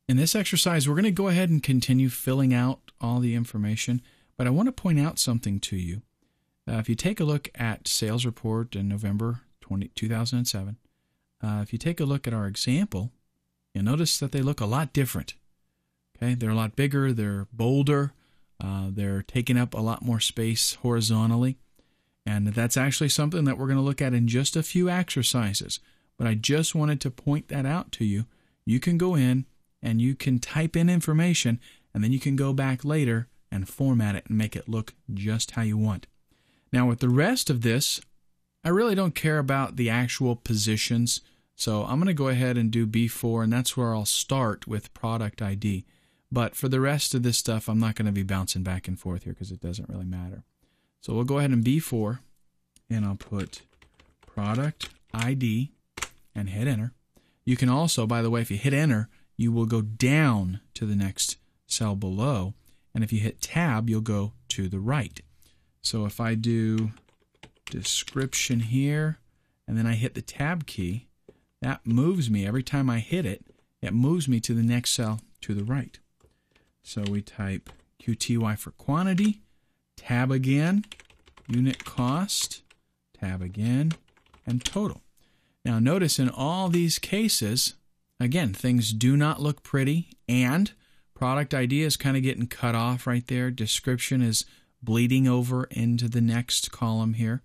In this exercise, we're going to go ahead and continue filling out all the information, but I want to point out something to you. If you take a look at sales report in November 2007, if you take a look at our example, you'll notice that they look a lot different. Okay, they're a lot bigger, they're bolder, they're taking up a lot more space horizontally, and that's actually something that we're going to look at in just a few exercises. But I just wanted to point that out to you. You can go in and you can type in information, and then you can go back later and format it and make it look just how you want. Now with the rest of this, I really don't care about the actual positions, so I'm going to go ahead and do B4, and that's where I'll start with product ID. But for the rest of this stuff, I'm not going to be bouncing back and forth here because it doesn't really matter. So we'll go ahead and B4, and I'll put product ID and hit enter. You can also, by the way, if you hit enter, you will go down to the next cell below, and if you hit tab, you'll go to the right. So if I do description here, and then I hit the tab key, that moves me. Every time I hit it, it moves me to the next cell to the right. So we type QTY for quantity, tab again, unit cost, tab again, and total. Now notice in all these cases, again, things do not look pretty, and product ID is kind of getting cut off right there. Description is bleeding over into the next column here.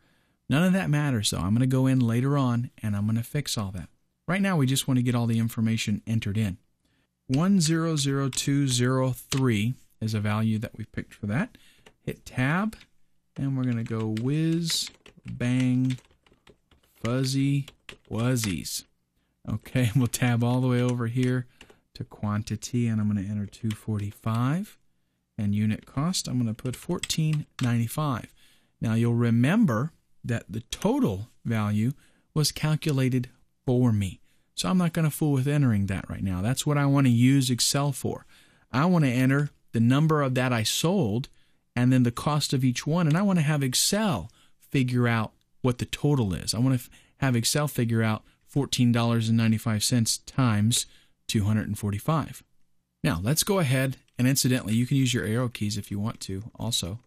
None of that matters, though. I'm going to go in later on, and I'm going to fix all that. Right now, we just want to get all the information entered in. 100203 is a value that we've picked for that. Hit tab, and we're going to go whiz, bang, fuzzy, wuzzies. Okay, we'll tab all the way over here to quantity, and I'm going to enter 245. And unit cost, I'm going to put $14.95. Now, you'll remember that the total value was calculated for me. So I'm not going to fool with entering that right now. That's what I want to use Excel for. I want to enter the number of that I sold and then the cost of each one. And I want to have Excel figure out what the total is. I want to have Excel figure out $14.95 times 245. Now, let's go ahead, and incidentally, you can use your arrow keys if you want to also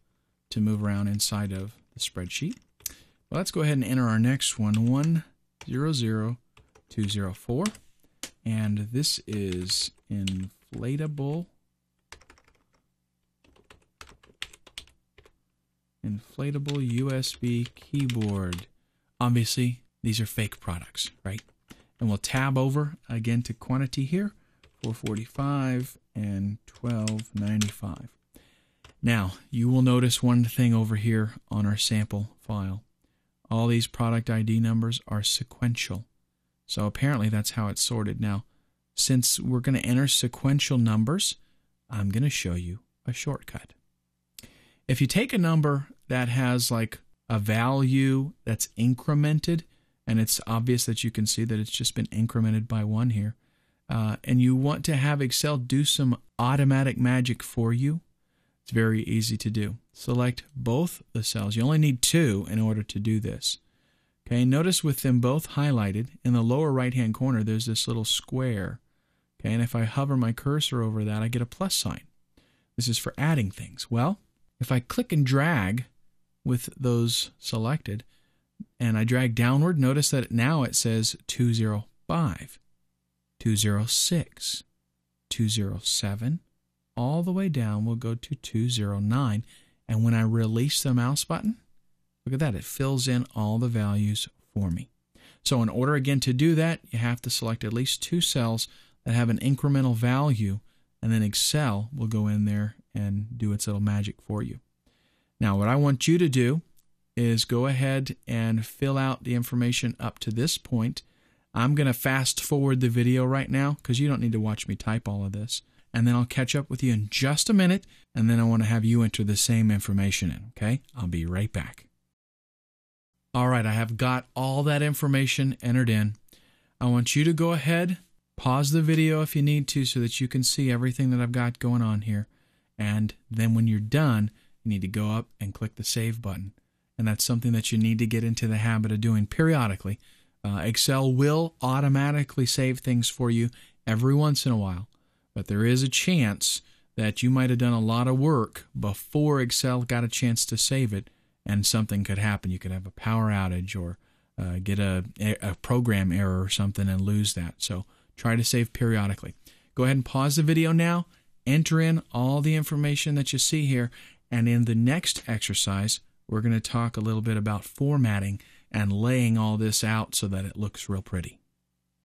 to move around inside of the spreadsheet. Well, let's go ahead and enter our next one, 100204, and this is inflatable USB keyboard. Obviously, these are fake products, right? And we'll tab over again to quantity here, 445 and 12.95. Now, you will notice one thing over here on our sample file. All these product ID numbers are sequential. So apparently that's how it's sorted. Now, since we're going to enter sequential numbers, I'm going to show you a shortcut. If you take a number that has like a value that's incremented, and it's obvious that you can see that it's just been incremented by 1 here, and you want to have Excel do some automatic magic for you, it's very easy to do. Select both the cells. You only need 2 in order to do this. Okay, notice with them both highlighted, in the lower right-hand corner, there's this little square. Okay, and if I hover my cursor over that, I get a plus sign. This is for adding things. Well, if I click and drag with those selected, and I drag downward, notice that now it says 205, 206, 207, all the way down we'll go to 209. And when I release the mouse button, look at that, it fills in all the values for me. So in order again to do that, you have to select at least 2 cells that have an incremental value, and then Excel will go in there and do its little magic for you. Now what I want you to do is go ahead and fill out the information up to this point. I'm going to fast forward the video right now because you don't need to watch me type all of this. And then I'll catch up with you in just a minute, and then I want to have you enter the same information in, okay? I'll be right back. All right, I have got all that information entered in. I want you to go ahead, pause the video if you need to so that you can see everything that I've got going on here. And then when you're done, you need to go up and click the Save button. And that's something that you need to get into the habit of doing periodically. Excel will automatically save things for you every once in a while. but there is a chance that you might have done a lot of work before Excel got a chance to save it, and something could happen. You could have a power outage or get a program error or something and lose that. So try to save periodically. Go ahead and pause the video now, enter in all the information that you see here, and in the next exercise, we're going to talk a little bit about formatting and laying all this out so that it looks real pretty.